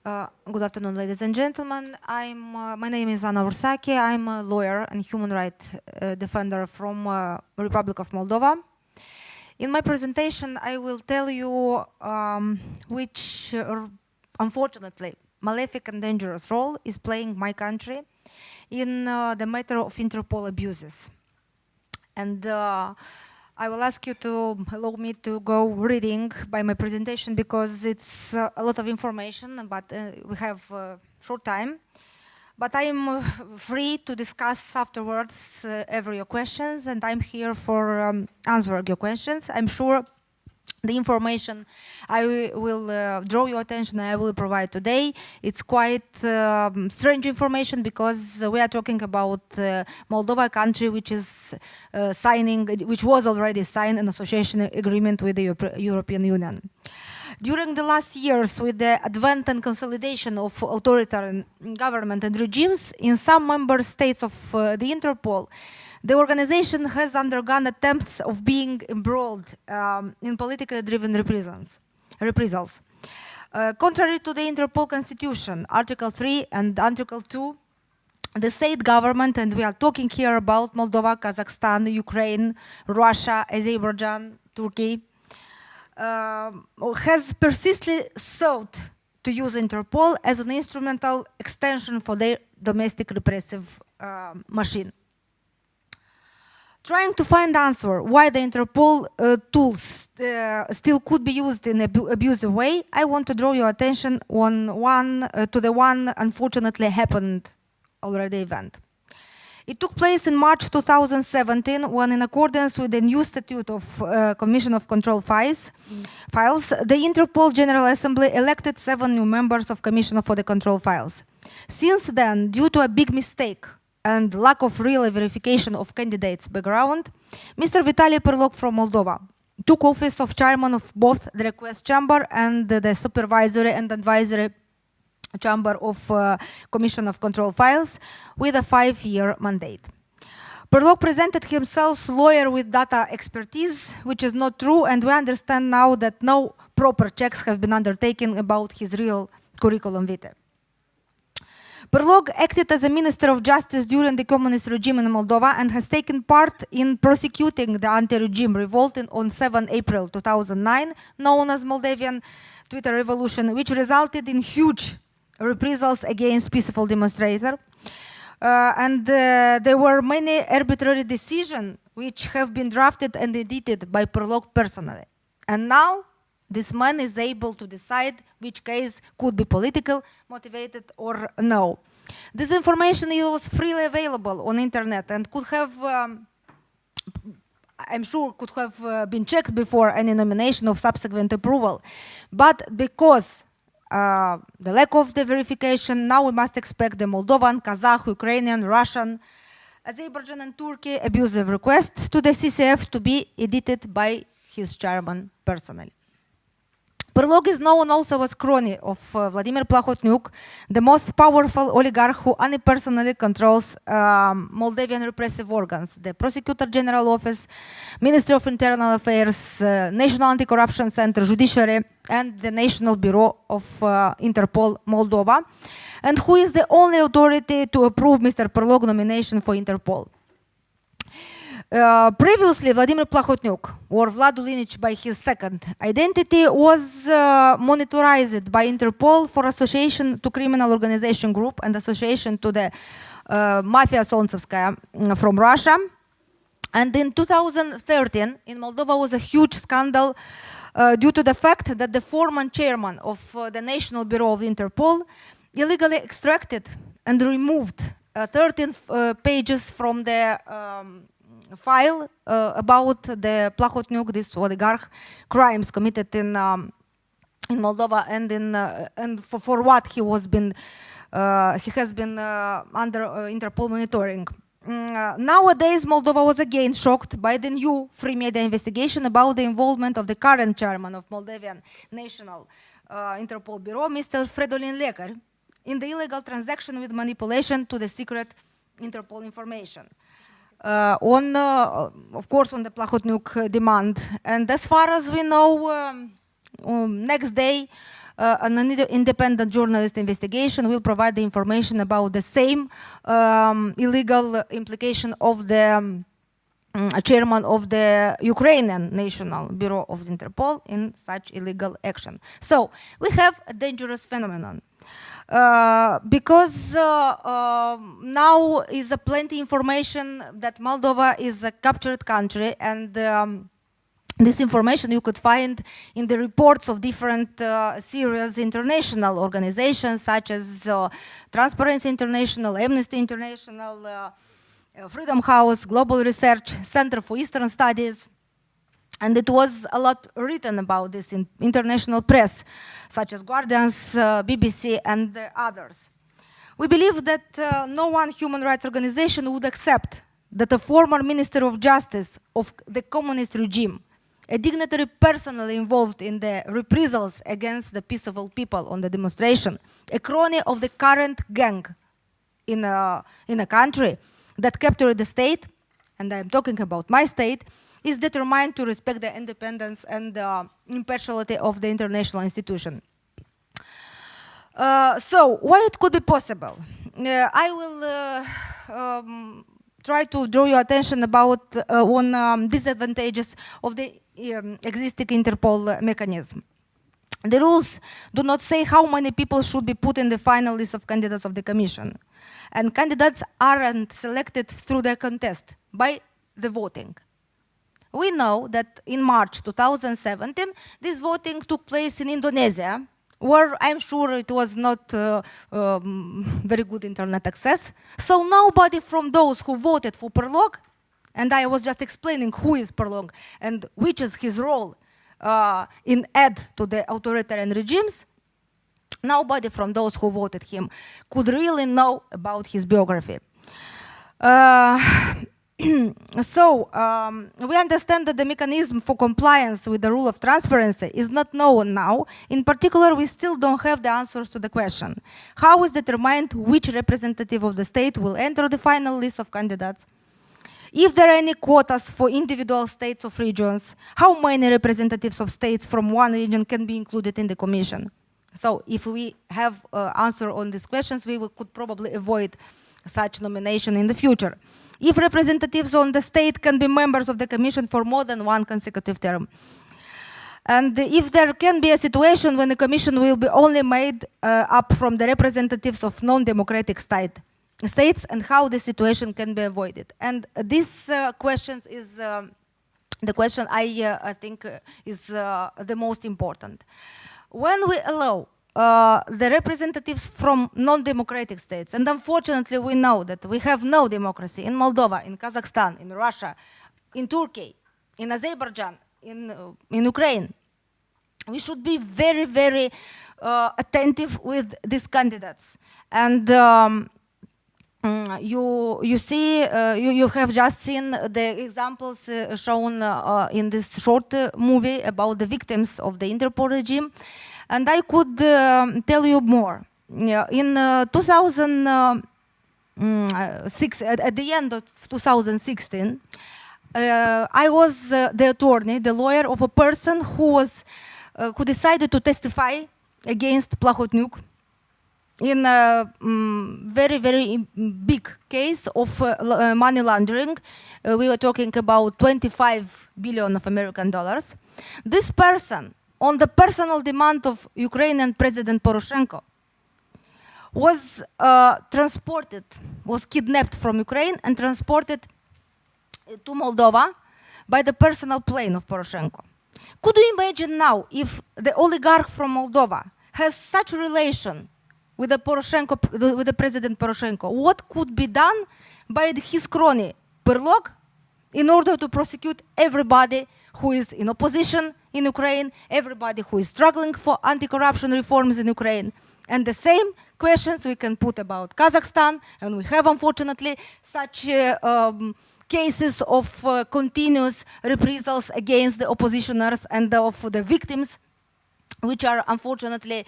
Good afternoon, ladies and gentlemen. My name is Anna Ursachi. I'm a lawyer and human rights defender from Republic of Moldova. In my presentation, I will tell you which, unfortunately, malefic and dangerous role is playing my country in the matter of Interpol abuses. And I will ask you to allow me to go reading by my presentation because it's a lot of information, but we have short time. But I am free to discuss afterwards every your questions, and I'm here for answering your questions. I'm sure the information I will draw your attention I will provide today. It's quite strange information because we are talking about Moldova, country which is which was already signed an association agreement with the European Union. During the last years, with the advent and consolidation of authoritarian government and regimes in some member states of the Interpol, the organization has undergone attempts of being embroiled in politically driven reprisals. Contrary to the Interpol Constitution, Article 3 and Article 2, the state government, and we are talking here about Moldova, Kazakhstan, Ukraine, Russia, Azerbaijan, Turkey, has persistently sought to use Interpol as an instrumental extension for their domestic repressive machine. Trying to find answer why the Interpol tools still could be used in an abusive way, I want to draw your attention to the one unfortunately happened already event. It took place in March 2017 when, in accordance with the new statute of Commission of Control Files, the Interpol General Assembly elected 7 new members of Commission for the Control Files. Since then, due to a big mistake and lack of real verification of candidates' background, Mr. Vitaly Perlog from Moldova took office of chairman of both the request chamber and the supervisory and advisory chamber of Commission of Control Files with a 5-year mandate. Perlog presented himself lawyer with data expertise, which is not true, and we understand now that no proper checks have been undertaken about his real curriculum vitae. Perlog acted as a Minister of Justice during the communist regime in Moldova and has taken part in prosecuting the anti-regime revolt on 7 April 2009, known as Moldovan Twitter Revolution, which resulted in huge reprisals against peaceful demonstrators. There were many arbitrary decisions which have been drafted and edited by Perlog personally. And now this man is able to decide which case could be political motivated or no. This information was freely available on internet and could have, I'm sure, could have been checked before any nomination of subsequent approval. But because the lack of the verification, now we must expect the Moldovan, Kazakh, Ukrainian, Russian, Azerbaijan and Turkey abusive requests to the CCF to be edited by his chairman personally. Perlog is known also as crony of Vladimir Plahotniuk, the most powerful oligarch who unipersonally controls Moldovan repressive organs, the Prosecutor General Office, Ministry of Internal Affairs, National Anti-Corruption Center, Judiciary, and the National Bureau of Interpol Moldova, and who is the only authority to approve Mr. Perlog nomination for Interpol. Previously, Vladimir Plahotniuk, or Vlad Ulinic by his second identity, was monitorized by Interpol for association to criminal organization group and association to the Mafia Solntsevskaya from Russia. And in 2013, in Moldova was a huge scandal due to the fact that the former chairman of the National Bureau of Interpol illegally extracted and removed 13 pages from the file about the Plahotniuk, this oligarch, crimes committed in Moldova, and for what he has been under Interpol monitoring. Nowadays, Moldova was again shocked by the new free media investigation about the involvement of the current chairman of Moldovan National Interpol Bureau, Mr. Fridolin Lekar, in the illegal transaction with manipulation to the secret Interpol information. Of course, on the Plahotniuk demand. And as far as we know, next day, an independent journalist investigation will provide the information about the same illegal implication of the chairman of the Ukrainian National Bureau of Interpol in such illegal action. So we have a dangerous phenomenon. Because now is plenty information that Moldova is a captured country, and this information you could find in the reports of different serious international organizations such as Transparency International, Amnesty International, Freedom House, Global Research Center for Eastern Studies. And it was a lot written about this in international press, such as Guardians, BBC, and others. We believe that no one human rights organization would accept that a former Minister of Justice of the communist regime, a dignitary personally involved in the reprisals against the peaceful people on the demonstration, a crony of the current gang in a country that captured the state, and I'm talking about my state, is determined to respect the independence and impartiality of the international institution. So, why it could be possible? I will try to draw your attention about on disadvantages of the existing Interpol mechanism. The rules do not say how many people should be put in the final list of candidates of the Commission. And candidates aren't selected through the contest, by the voting. We know that in March 2017, this voting took place in Indonesia, where I'm sure it was not very good internet access. So nobody from those who voted for Perlog, and I was just explaining who is Perlog and which is his role in aid to the authoritarian regimes, nobody from those who voted him could really know about his biography. So we understand that the mechanism for compliance with the rule of transparency is not known now. In particular, we still don't have the answers to the question: how is determined which representative of the state will enter the final list of candidates? If there are any quotas for individual states of regions, how many representatives of states from one region can be included in the commission? So if we have answer on these questions, we could probably avoid such nomination in the future. If representatives on the state can be members of the commission for more than one consecutive term. And if there can be a situation when the commission will be only made up from the representatives of non-democratic states, and how the situation can be avoided. And this question is the question I think is the most important. When we allow the representatives from non-democratic states, and unfortunately we know that we have no democracy in Moldova, in Kazakhstan, in Russia, in Turkey, in Azerbaijan, in Ukraine, we should be very, very attentive with these candidates. And you see, you have just seen the examples shown in this short movie about the victims of the Interpol regime, and I could tell you more. In 2006, at the end of 2016, I was the attorney, the lawyer of a person who decided to testify against Plahotniuk in a very, very big case of money laundering. We were talking about 25 billion of American dollars. This person, on the personal demand of Ukrainian President Poroshenko, was kidnapped from Ukraine and transported to Moldova by the personal plane of Poroshenko. Could you imagine now if the oligarch from Moldova has such a relation with the President Poroshenko? What could be done by his crony Perlog in order to prosecute everybody who is in opposition in Ukraine, everybody who is struggling for anti-corruption reforms in Ukraine? And the same questions we can put about Kazakhstan, and we have unfortunately such cases of continuous reprisals against the oppositioners and of the victims, which are unfortunately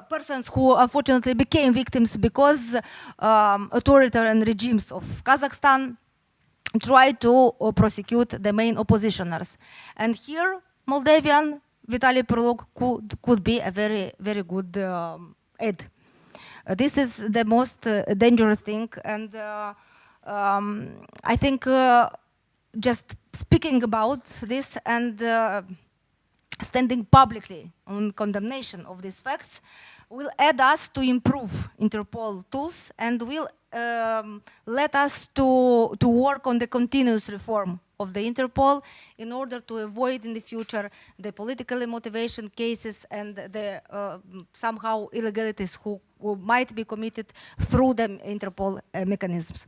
persons who unfortunately became victims because authoritarian regimes of Kazakhstan try to prosecute the main oppositioners. And here, Moldavian Vitaly Prolog could be a very, very good aid. This is the most dangerous thing, and I think just speaking about this and standing publicly on condemnation of these facts will aid us to improve Interpol tools and will let us to work on the continuous reform of the Interpol in order to avoid in the future the politically motivated cases and the somehow illegalities who might be committed through the Interpol mechanisms.